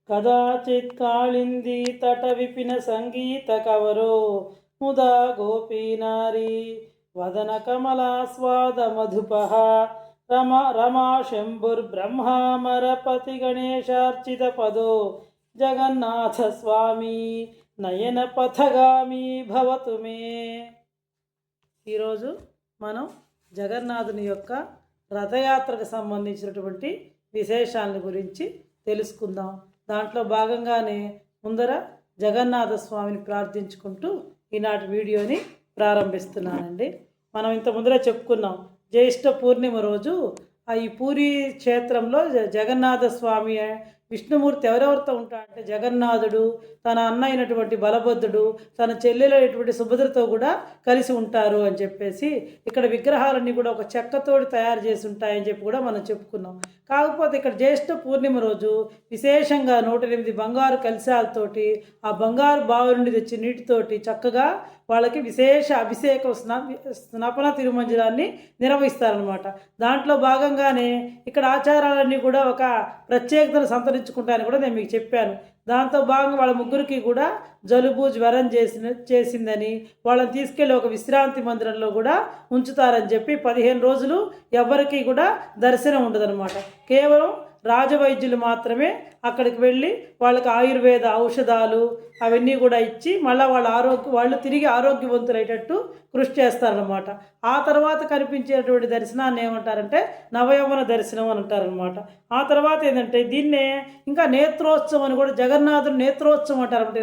కదాచిత్ కాళింది తట విపిన సంగీత కవరో ముదా గోపీనారీ వదన కమలాస్వాద మధుపః రమా శంభుర్బ్రహ్మామరపతి గణేశార్చిత పదో జగన్నాథ స్వామి నయన పథగామి భవతు మే. ఈరోజు మనం జగన్నాథుని యొక్క రథయాత్రకు సంబంధించినటువంటి విశేషాల గురించి తెలుసుకుందాం. దాంట్లో భాగంగానే ముందర జగన్నాథ స్వామిని ప్రార్థించుకుంటూ ఈనాటి వీడియోని ప్రారంభిస్తున్నానండి. మనం ఇంత ముందర చెప్పుకున్నాం, జ్యేష్ఠ పూర్ణిమ రోజు ఈ పూరి క్షేత్రంలో జగన్నాథ స్వామి విష్ణుమూర్తి ఎవరెవరితో ఉంటాడంటే జగన్నాథుడు, తన అన్న అయినటువంటి బలభద్రుడు, తన చెల్లెలైనటువంటి సుభద్రతో కూడా కలిసి ఉంటారు అని చెప్పేసి ఇక్కడ విగ్రహాలన్నీ కూడా ఒక చెక్కతోటి తయారు చేసి ఉంటాయని చెప్పి కూడా మనం చెప్పుకున్నాం. కాకపోతే ఇక్కడ జ్యేష్ఠ పూర్ణిమ రోజు విశేషంగా 108 బంగారు కలశాలతోటి ఆ బంగారు బావి నుండి తెచ్చి నీటితోటి చక్కగా వాళ్ళకి విశేష అభిషేకం స్నపన తిరుమంజనాన్ని నిర్వహిస్తారనమాట. దాంట్లో భాగంగానే ఇక్కడ ఆచారాలన్నీ కూడా ఒక ప్రత్యేకతను సంతరించుకుంటాయని కూడా నేను మీకు చెప్పాను. దాంతో భాగంగా వాళ్ళ ముగ్గురికి కూడా జలుబు జ్వరం చేసిందని వాళ్ళని తీసుకెళ్ళి ఒక విశ్రాంతి మందిరంలో కూడా ఉంచుతారని చెప్పి 15 రోజులు ఎవరికి కూడా దర్శనం ఉండదన్నమాట. కేవలం రాజవైద్యులు మాత్రమే అక్కడికి వెళ్ళి వాళ్ళకి ఆయుర్వేద ఔషధాలు అవన్నీ కూడా ఇచ్చి మళ్ళీ వాళ్ళు తిరిగి ఆరోగ్యవంతులయ్యేటట్టు కృషి చేస్తారనమాట. ఆ తర్వాత కనిపించేటువంటి దర్శనాన్ని ఏమంటారంటే నవయవన దర్శనం అని అంటారనమాట. ఆ తర్వాత ఏంటంటే దీన్నే ఇంకా నేత్రోత్సవం అని కూడా, జగన్నాథుడు నేత్రోత్సవం అంటారంటే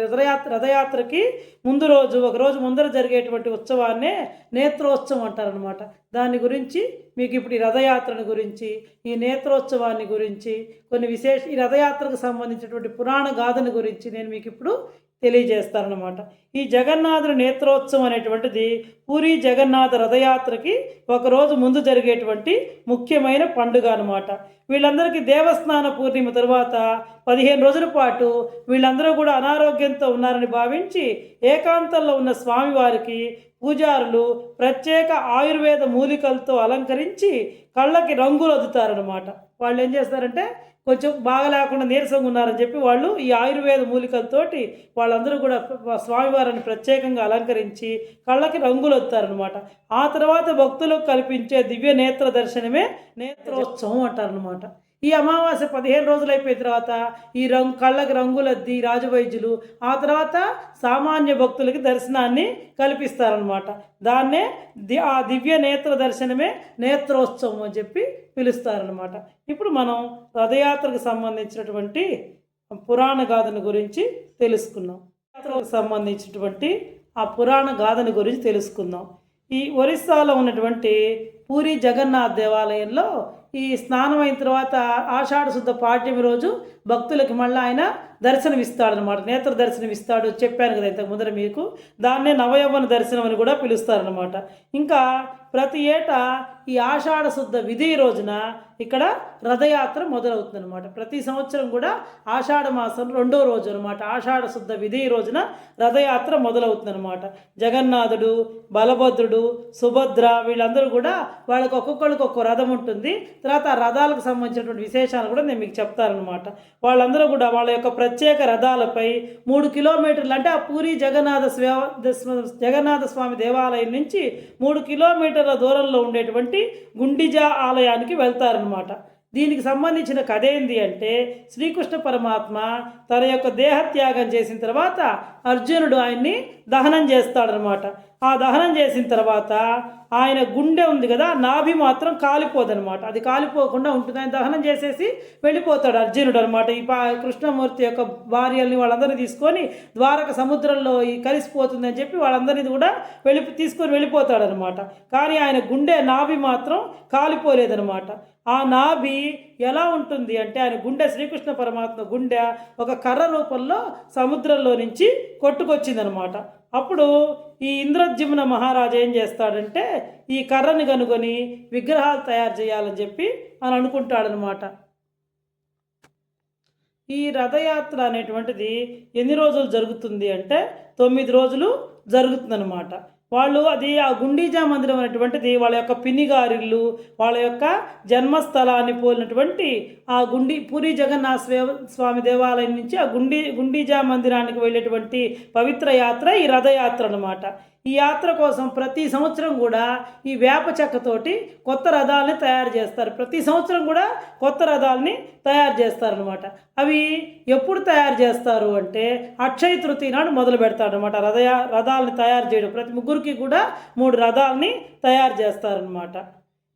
రథయాత్రకి ముందు రోజు ఒక రోజు ముందర జరిగేటువంటి ఉత్సవాన్నే నేత్రోత్సవం అంటారనమాట. దాని గురించి మీకు ఇప్పుడు ఈ రథయాత్రను గురించి, ఈ నేత్రోత్సవాన్ని గురించి, కొన్ని ఈ రథయాత్రకు సంబంధించినటువంటి పురాణ గాథను గురించి నేను మీకు ఇప్పుడు తెలియజేస్తారనమాట. ఈ జగన్నాథుడి నేత్రోత్సవం అనేటువంటిది పూరి జగన్నాథ రథయాత్రకి ఒకరోజు ముందు జరిగేటువంటి ముఖ్యమైన పండుగ అనమాట. వీళ్ళందరికీ దేవస్నాన పూర్ణిమ తర్వాత 15 రోజుల పాటు వీళ్ళందరూ కూడా అనారోగ్యంతో ఉన్నారని భావించి ఏకాంతంలో ఉన్న స్వామివారికి పూజారులు ప్రత్యేక ఆయుర్వేద మూలికలతో అలంకరించి కళ్ళకి రంగులు అద్దుతారనమాట. వాళ్ళు ఏం చేస్తారంటే కొంచెం బాగా లేకుండా నీరసంగా ఉన్నారని చెప్పి వాళ్ళు ఈ ఆయుర్వేద మూలికలతోటి వాళ్ళందరూ కూడా స్వామివారిని ప్రత్యేకంగా అలంకరించి కళ్ళకి రంగులు వస్తారనమాట. ఆ తర్వాత భక్తులకు కల్పించే దివ్య నేత్ర దర్శనమే నేత్రోత్సవం అంటారనమాట. ఈ అమావాస్య 15 రోజులు అయిపోయిన తర్వాత ఈ కళ్ళకి రంగులద్ది రాజవైద్యులు ఆ తర్వాత సామాన్య భక్తులకి దర్శనాన్ని కల్పిస్తారనమాట. దాన్నే ఆ దివ్య నేత్ర దర్శనమే నేత్రోత్సవం అని చెప్పి పిలుస్తారనమాట. ఇప్పుడు మనం రథయాత్రకు సంబంధించినటువంటి పురాణ గాథను గురించి తెలుసుకున్నాం. యాత్రకు సంబంధించినటువంటి ఆ పురాణ గాథను గురించి తెలుసుకుందాం. ఈ ఒరిస్సాలో ఉన్నటువంటి పూరి జగన్నాథ్ దేవాలయంలో ఈ స్నానం అయిన తర్వాత ఆషాఢ శుద్ధ పాడ్యమి రోజు భక్తులకి మళ్ళీ ఆయన దర్శనమిస్తాడనమాట, నేత్ర దర్శనం ఇస్తాడు. చెప్పాను కదా ఇంతకు ముందర మీకు. దాన్నే నవయవ్వన దర్శనం అని కూడా పిలుస్తారనమాట. ఇంకా ప్రతి ఏటా ఈ ఆషాఢ శుద్ధ విధి రోజున ఇక్కడ రథయాత్ర మొదలవుతుంది అనమాట. ప్రతి సంవత్సరం కూడా ఆషాఢ మాసం 2వ రోజు అనమాట, ఆషాఢ శుద్ధ విధి రోజున రథయాత్ర మొదలవుతుంది అనమాట. జగన్నాథుడు, బలభద్రుడు, సుభద్ర వీళ్ళందరూ కూడా వాళ్ళకి ఒక్కొక్కరికి ఒక్కొక్క రథం ఉంటుంది. తర్వాత ఆ రథాలకు సంబంధించినటువంటి విశేషాలు కూడా నేను మీకు చెప్తానమాట. వాళ్ళందరూ కూడా వాళ్ళ యొక్క ప్రత్యేక రథాలపై 3 కిలోమీటర్లు అంటే ఆ పూరి జగన్నాథ స్వామి దేవాలయం నుంచి 3 కిలోమీటర్ల దూరంలో ఉండేటువంటి గుండిజా ఆలయానికి వెళ్తారనమాట. దీనికి సంబంధించిన కథ ఏంది అంటే శ్రీకృష్ణ పరమాత్మ తన యొక్క దేహత్యాగం చేసిన తర్వాత అర్జునుడు ఆయన్ని దహనం చేస్తాడనమాట. ఆ దహనం చేసిన తర్వాత ఆయన గుండె ఉంది కదా, నాభి మాత్రం కాలిపోదనమాట. అది కాలిపోకుండా ఉంటుంది. ఆయన దహనం చేసేసి వెళ్ళిపోతాడు అర్జునుడు అనమాట. ఈ కృష్ణమూర్తి యొక్క భార్యల్ని వాళ్ళందరినీ తీసుకొని ద్వారక సముద్రంలో కలిసిపోతుందని చెప్పి వాళ్ళందరినీ కూడా తీసుకొని వెళ్ళిపోతాడనమాట. కానీ ఆయన గుండె నాభి మాత్రం కాలిపోలేదనమాట. ఆ నాభి ఎలా ఉంటుంది అంటే ఆయన గుండె, శ్రీకృష్ణ పరమాత్మ గుండె ఒక కర్ర రూపంలో సముద్రంలో నుంచి కొట్టుకొచ్చిందనమాట. అప్పుడు ఈ ఇంద్రజిమ్న మహారాజు ఏం చేస్తాడంటే ఈ కర్రని కనుగొని విగ్రహాలు తయారు చేయాలని చెప్పి అని అనుకుంటాడనమాట. ఈ రథయాత్ర అనేటువంటిది ఎన్ని రోజులు జరుగుతుంది అంటే 9 రోజులు జరుగుతుందన్నమాట. వాళ్ళు అది ఆ గుండీజా మందిరం అనేటువంటిది వాళ్ళ యొక్క పిన్నిగారిల్లు, వాళ్ళ యొక్క జన్మస్థలాన్ని పోలినటువంటి ఆ పూరి జగన్నాథ స్వామి దేవాలయం నుంచి ఆ గుండీజా మందిరానికి వెళ్ళేటువంటి పవిత్ర యాత్ర ఈ రథయాత్ర అనమాట. ఈ యాత్ర కోసం ప్రతి సంవత్సరం కూడా ఈ వేప చెక్కతోటి కొత్త రథాలని తయారు చేస్తారు. ప్రతి సంవత్సరం కూడా కొత్త రథాలని తయారు చేస్తారనమాట. అవి ఎప్పుడు తయారు చేస్తారు అంటే అక్షయ తృతీయ నాడు మొదలు పెడతారనమాట రథాలని తయారు చేయడం. ప్రతి ముగ్గురికి కూడా 3 రథాలని తయారు చేస్తారనమాట.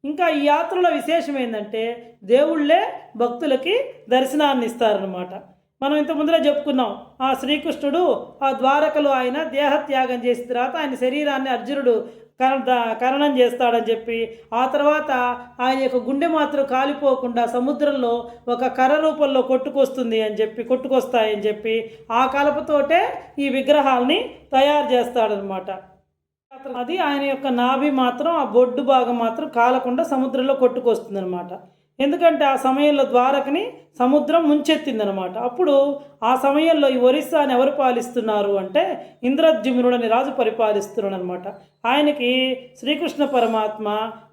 ఇంకా ఈ యాత్రలో విశేషం ఏంటంటే దేవుళ్ళే భక్తులకి దర్శనాన్ని ఇస్తారనమాట. మనం ఇంత ముందులో చెప్పుకున్నాం, ఆ శ్రీకృష్ణుడు ఆ ద్వారకలో ఆయన దేహత్యాగం చేసిన తర్వాత ఆయన శరీరాన్ని అర్జునుడు ఖననం చేస్తాడని చెప్పి, ఆ తర్వాత ఆయన యొక్క గుండె మాత్రం కాలిపోకుండా సముద్రంలో ఒక కర్ర రూపంలో కొట్టుకొస్తాయని చెప్పి ఆ కలపతోటే ఈ విగ్రహాల్ని తయారు చేస్తాడనమాట. అది ఆయన యొక్క నాభి మాత్రం ఆ బొడ్డు భాగం మాత్రం కాలకుండా సముద్రంలో కొట్టుకొస్తుంది అనమాట. ఎందుకంటే ఆ సమయంలో ద్వారకని సముద్రం ముంచెత్తిందనమాట. అప్పుడు ఆ సమయంలో ఈ ఒరిస్సాని ఎవరు పాలిస్తున్నారు అంటే ఇంద్రద్యుమ్నుడు అనే రాజు పరిపాలిస్తున్నాడు అనమాట. ఆయనకి శ్రీకృష్ణ పరమాత్మ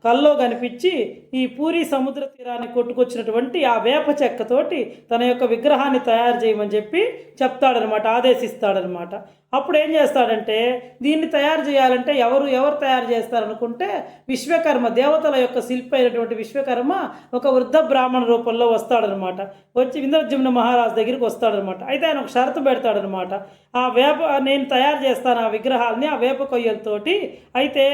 కల్లో కనిపించి ఈ పూరి సముద్ర తీరాన్ని కొట్టుకొచ్చినటువంటి ఆ వేప చెక్కతోటి తన యొక్క విగ్రహాన్ని తయారు చేయమని చెప్పి చెప్తాడనమాట, ఆదేశిస్తాడనమాట. అప్పుడు ఏం చేస్తాడంటే దీన్ని తయారు చేయాలంటే ఎవరు తయారు చేస్తారనుకుంటే విశ్వకర్మ, దేవతల యొక్క శిల్పి అయినటువంటి విశ్వకర్మ ఒక వృద్ధ బ్రాహ్మణ రూపంలో వస్తాడనమాట. వచ్చి ఇంద్రద్యుమ్న మహారాజు దగ్గరికి వస్తాడనమాట. అయితే ఆయన ఒక షరతు పెడతాడనమాట. నేను తయారు చేస్తాను ఆ విగ్రహాలని ఆ వేప కొయ్యలతోటి. అయితే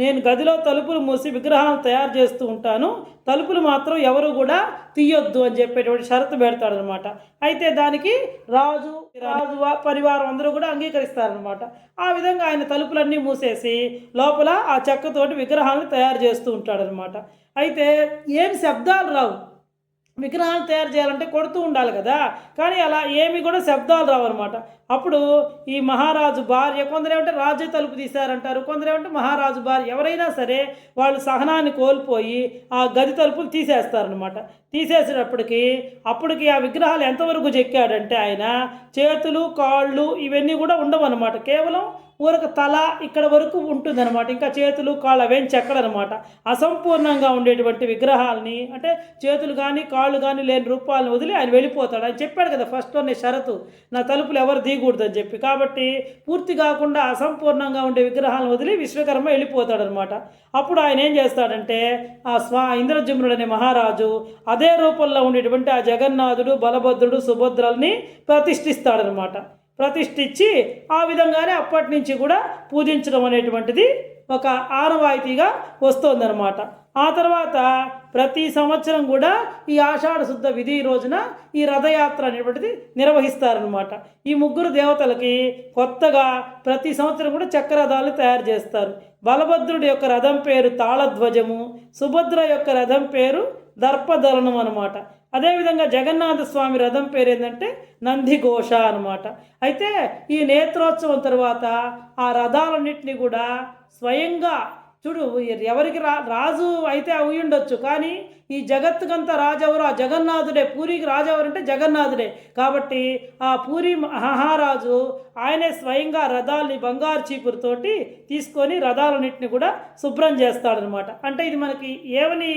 నేను గదిలో తలుపులు మూసి విగ్రహాలను తయారు చేస్తూ ఉంటాను, తలుపులు మాత్రం ఎవరు కూడా తీయొద్దు అని చెప్పేటువంటి షరతు పెడతాడనమాట. అయితే దానికి రాజు పరివారం అందరూ కూడా అంగీకరిస్తారనమాట. ఆ విధంగా ఆయన తలుపులన్నీ మూసేసి లోపల ఆ చెక్కతోటి విగ్రహాలను తయారు చేస్తూ ఉంటాడనమాట. అయితే ఏం శబ్దాలు రావు, విగ్రహాలు తయారు చేయాలంటే కొడుతూ ఉండాలి కదా, కానీ అలా ఏమి కూడా శబ్దాలు రావన్నమాట. అప్పుడు ఈ మహారాజు భార్య, కొందరేమంటే రాజు తలుపు తీశారంటారు, కొందరేమంటే మహారాజు భార్య, ఎవరైనా సరే వాళ్ళు సహనాన్ని కోల్పోయి ఆ గది తలుపులు తీసేస్తారనమాట. అప్పటికి ఆ విగ్రహాలు ఎంతవరకు చెక్కాడంటే ఆయన చేతులు కాళ్ళు ఇవన్నీ కూడా ఉండవన్నమాట. కేవలం ఊరకు తల ఇక్కడ వరకు ఉంటుందన్నమాట. ఇంకా చేతులు కాళ్ళు అవేం చెక్కడనమాట. అసంపూర్ణంగా ఉండేటువంటి విగ్రహాలని, అంటే చేతులు కానీ కాళ్ళు కానీ లేని రూపాలను వదిలి ఆయన వెళ్ళిపోతాడు. ఆయన చెప్పాడు కదా ఫస్ట్లోనే షరతు, నా తలుపులు ఎవరు దిగకూడదని చెప్పి. కాబట్టి పూర్తి కాకుండా అసంపూర్ణంగా ఉండే విగ్రహాలను వదిలి విశ్వకర్మ వెళ్ళిపోతాడనమాట. అప్పుడు ఆయన ఏం చేస్తాడంటే ఆ ఇంద్రజుమ్నుడు అనే మహారాజు అదే రూపంలో ఉండేటువంటి ఆ జగన్నాథుడు, బలభద్రుడు, సుభద్రల్ని ప్రతిష్ఠిస్తాడనమాట. ప్రతిష్ఠించి ఆ విధంగానే అప్పటి నుంచి కూడా పూజించడం అనేటువంటిది ఒక ఆనవాయితీగా వస్తుందన్నమాట. ఆ తర్వాత ప్రతి సంవత్సరం కూడా ఈ ఆషాఢ శుద్ధ విధి రోజున ఈ రథయాత్ర అనేటువంటిది నిర్వహిస్తారనమాట. ఈ ముగ్గురు దేవతలకి కొత్తగా ప్రతి సంవత్సరం కూడా చక్రరథాలు తయారు చేస్తారు. బలభద్రుడి యొక్క రథం పేరు తాళధ్వజము, సుభద్ర యొక్క రథం పేరు దర్పదలనం అనమాట. అదేవిధంగా జగన్నాథ స్వామి రథం పేరు ఏంటంటే నందిఘోష అనమాట. అయితే ఈ నేత్రోత్సవం తర్వాత ఆ రథాలన్నింటినీ కూడా స్వయంగా చూడు, ఎవరికి రాజు అయితే అవి ఉండొచ్చు, కానీ ఈ జగత్తుకంతా రాజెవరు? ఆ జగన్నాథుడే. పూరికి రాజెవరంటే జగన్నాథుడే. కాబట్టి ఆ పూరి మహారాజు ఆయనే స్వయంగా రథాలని బంగారు చీపురుతోటి తీసుకొని రథాలన్నింటినీ కూడా శుభ్రం చేస్తాడనమాట. అంటే ఇది మనకి ఏమని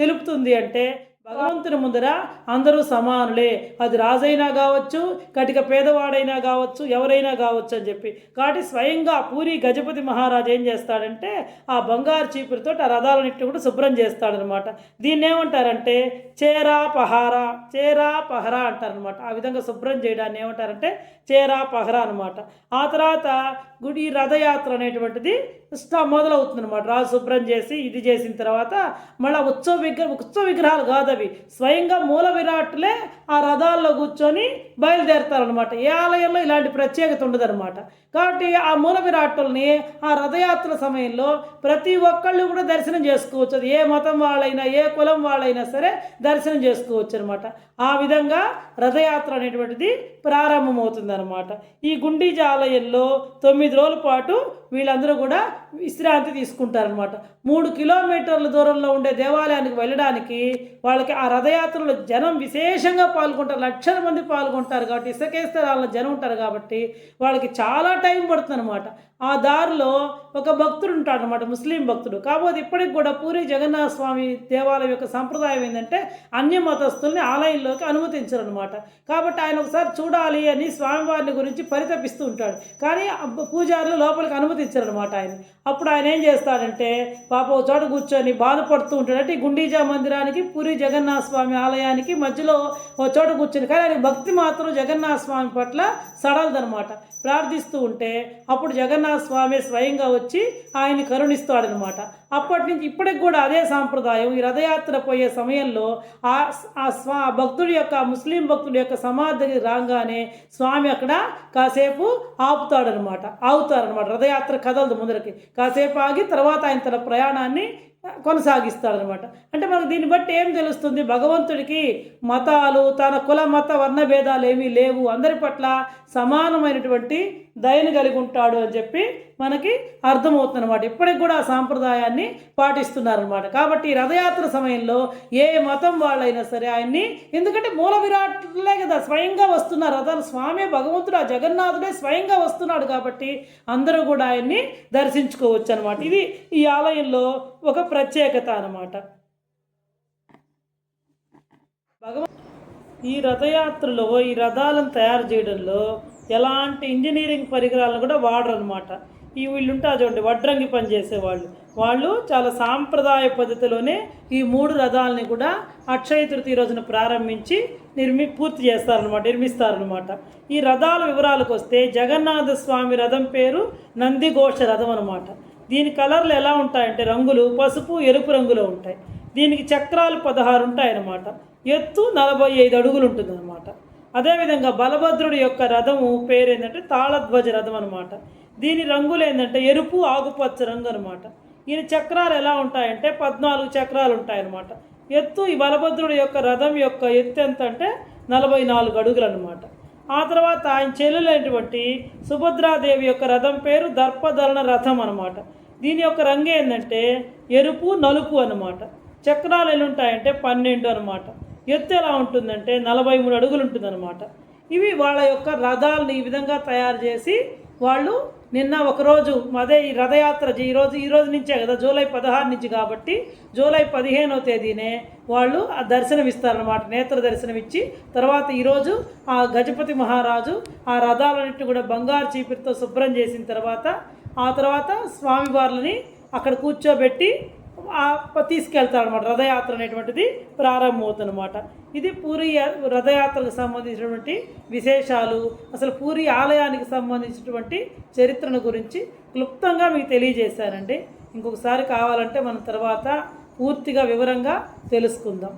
తెలుపుతుంది అంటే భగవంతుని ముందర అందరూ సమానులే, అది రాజైనా కావచ్చు, కటిక పేదవాడైనా కావచ్చు, ఎవరైనా కావచ్చు అని చెప్పి. కాబట్టి స్వయంగా పూరి గజపతి మహారాజు ఏం చేస్తాడంటే ఆ బంగారు చీపురితో ఆ రథాలన్నింటినీ కూడా శుభ్రం చేస్తాడనమాట. దీన్ని ఏమంటారంటే చేరా పహరా అంటారనమాట. ఆ విధంగా శుభ్రం చేయడాన్ని ఏమంటారంటే చేరా పహరా అనమాట. ఆ తర్వాత గుడి రథయాత్ర అనేటువంటిది మొదలవుతుంది అనమాట. రాజు శుభ్రం చేసి ఇది చేసిన తర్వాత మళ్ళీ ఉత్సవ విగ్రహాలు కాదు అవి, స్వయంగా మూల విరాట్లే ఆ రథాల్లో కూర్చొని బయలుదేరుతారనమాట. ఏ ఆలయంలో ఇలాంటి ప్రత్యేకత ఉండదన్నమాట. కాబట్టి ఆ మూల విరాట్టుల్ని ఆ రథయాత్ర సమయంలో ప్రతి ఒక్కళ్ళు కూడా దర్శనం చేసుకోవచ్చు. అది ఏ మతం వాళ్ళైనా ఏ కులం వాళ్ళైనా సరే దర్శనం చేసుకోవచ్చు అనమాట. ఆ విధంగా రథయాత్ర అనేటువంటిది ప్రారంభమవుతుంది అనమాట. ఈ గుండీజా ఆలయంలో 9 రోజుల పాటు వీళ్ళందరూ కూడా విశ్రాంతి తీసుకుంటారనమాట. 3 కిలోమీటర్ల దూరంలో ఉండే దేవాలయానికి వెళ్ళడానికి వాళ్ళకి ఆ రథయాత్రలో జనం విశేషంగా పాల్గొంటారు. లక్షల మంది పాల్గొంటారు కాబట్టి, ఇసుకేస్తరాల జనం ఉంటారు కాబట్టి వాళ్ళకి చాలా టైం పడుతుంది అనమాట. ఆ దారిలో ఒక భక్తుడు ఉంటాడు అనమాట, ముస్లిం భక్తుడు. కాకపోతే ఇప్పటికి కూడా పూరి జగన్నాథ స్వామి దేవాలయం యొక్క సంప్రదాయం ఏంటంటే అన్య మతస్థుల్ని ఆలయంలోకి అనుమతించరు అనమాట. కాబట్టి ఆయన ఒకసారి చూడాలి అని స్వామివారిని గురించి పరితపిస్తూ ఉంటాడు. కానీ పూజారులు లోపలికి అనుమతించరు అనమాట ఆయన. అప్పుడు ఆయన ఏం చేస్తాడంటే పాప ఒక చోట కూర్చొని బాధపడుతూ ఉంటాడు. అంటే గుండీజా మందిరానికి పూరి జగన్నాథ స్వామి ఆలయానికి మధ్యలో ఒక చోట కూర్చొని, కానీ ఆయన భక్తి మాత్రం జగన్నాథ స్వామి పట్ల సడలదనమాట. ప్రార్థిస్తూ ఉంటే అప్పుడు జగన్నాథ స్వామి స్వయంగా వచ్చి ఆయన్ని కరుణిస్తాడనమాట. అప్పటి నుంచి ఇప్పటికి కూడా అదే సాంప్రదాయం. ఈ రథయాత్ర పోయే సమయంలో ఆ భక్తుడి యొక్క, ముస్లిం భక్తుడి యొక్క సమాధికి రాగానే స్వామి అక్కడ కాసేపు ఆగుతారనమాట. రథయాత్ర కదలదు ముందరికి, కాసేపు ఆగి తర్వాత ఆయన తన ప్రయాణాన్ని కొనసాగిస్తాడనమాట. అంటే మనకు దీన్ని బట్టి ఏం తెలుస్తుంది? భగవంతుడికి మతాలు, తన కుల మత వర్ణ భేదాలు ఏమీ లేవు, అందరి పట్ల సమానమైనటువంటి దయను కలిగి ఉంటాడు అని చెప్పి మనకి అర్థమవుతుంది అనమాట. ఇప్పటికి కూడా ఆ సాంప్రదాయాన్ని పాటిస్తున్నారనమాట. కాబట్టి రథయాత్ర సమయంలో ఏ మతం వాళ్ళైనా సరే ఆయన్ని, ఎందుకంటే మూల విరాట్లే కదా స్వయంగా వస్తున్నారు రథాలు, స్వామి భగవంతుడు ఆ జగన్నాథుడే స్వయంగా వస్తున్నాడు కాబట్టి అందరూ కూడా ఆయన్ని దర్శించుకోవచ్చు అనమాట. ఇది ఈ ఆలయంలో ఒక ప్రత్యేకత అనమాట. ఈ రథయాత్రలో ఈ రథాలను తయారు చేయడంలో ఎలాంటి ఇంజనీరింగ్ పరికరాలను కూడా వాడరు అనమాట. వీళ్ళు ఉంటారు చూడండి, వడ్రంగి పని చేసేవాళ్ళు, వాళ్ళు చాలా సాంప్రదాయ పద్ధతిలోనే ఈ 3 రథాలని కూడా అక్షయ తృతీయ రోజున ప్రారంభించి పూర్తి చేస్తారనమాట, నిర్మిస్తారనమాట. ఈ రథాల వివరాలకు వస్తే జగన్నాథ స్వామి రథం పేరు నందిఘోష రథం అనమాట. దీని కలర్లు ఎలా ఉంటాయంటే రంగులు పసుపు, ఎరుపు రంగులో ఉంటాయి. దీనికి చక్రాలు 16 ఉంటాయన్నమాట. ఎత్తు 45 అడుగులు ఉంటుందన్నమాట. అదేవిధంగా బలభద్రుడి యొక్క రథము పేరు ఏంటంటే తాళధ్వజ రథం అనమాట. దీని రంగులు ఏంటంటే ఎరుపు, ఆకుపచ్చ రంగు అనమాట. ఈయన చక్రాలు ఎలా ఉంటాయంటే 14 చక్రాలు ఉంటాయన్నమాట. ఎత్తు, ఈ బలభద్రుడి యొక్క రథం యొక్క ఎత్తు ఎంత అంటే 44 అడుగులు అనమాట. ఆ తర్వాత ఆయన చెల్లెలైనటువంటి సుభద్రాదేవి యొక్క రథం పేరు దర్పధరణ రథం అనమాట. దీని యొక్క రంగు ఏంటంటే ఎరుపు, నలుపు అనమాట. చక్రాలు ఎలా ఉంటాయంటే 12 అనమాట. ఎత్తు ఎలా ఉంటుందంటే 43 అడుగులు ఉంటుందన్నమాట. ఇవి వాళ్ళ యొక్క రథాలను ఈ విధంగా తయారు చేసి వాళ్ళు నిన్న ఒకరోజు అదే ఈ రథయాత్ర ఈ రోజు నుంచే కదా, జూలై 16 నుంచి కాబట్టి జూలై 15వ తేదీనే వాళ్ళు ఆ దర్శనం ఇస్తారన్నమాట, నేత్ర దర్శనం ఇచ్చి. తర్వాత ఈరోజు ఆ గజపతి మహారాజు ఆ రథాలన్నింటినీ కూడా బంగారు చీపిరితో శుభ్రం చేసిన తర్వాత ఆ తర్వాత స్వామివార్లని అక్కడ కూర్చోబెట్టి తీసుకెళ్తారనమాట. రథయాత్ర అనేటువంటిది ప్రారంభమవుతుందన్నమాట. ఇది పూరి రథయాత్రకు సంబంధించినటువంటి విశేషాలు, అసలు పూరి ఆలయానికి సంబంధించినటువంటి చరిత్రను గురించి క్లుప్తంగా మీకు తెలియజేశానండి. ఇంకొకసారి కావాలంటే మనం తర్వాత పూర్తిగా వివరంగా తెలుసుకుందాం.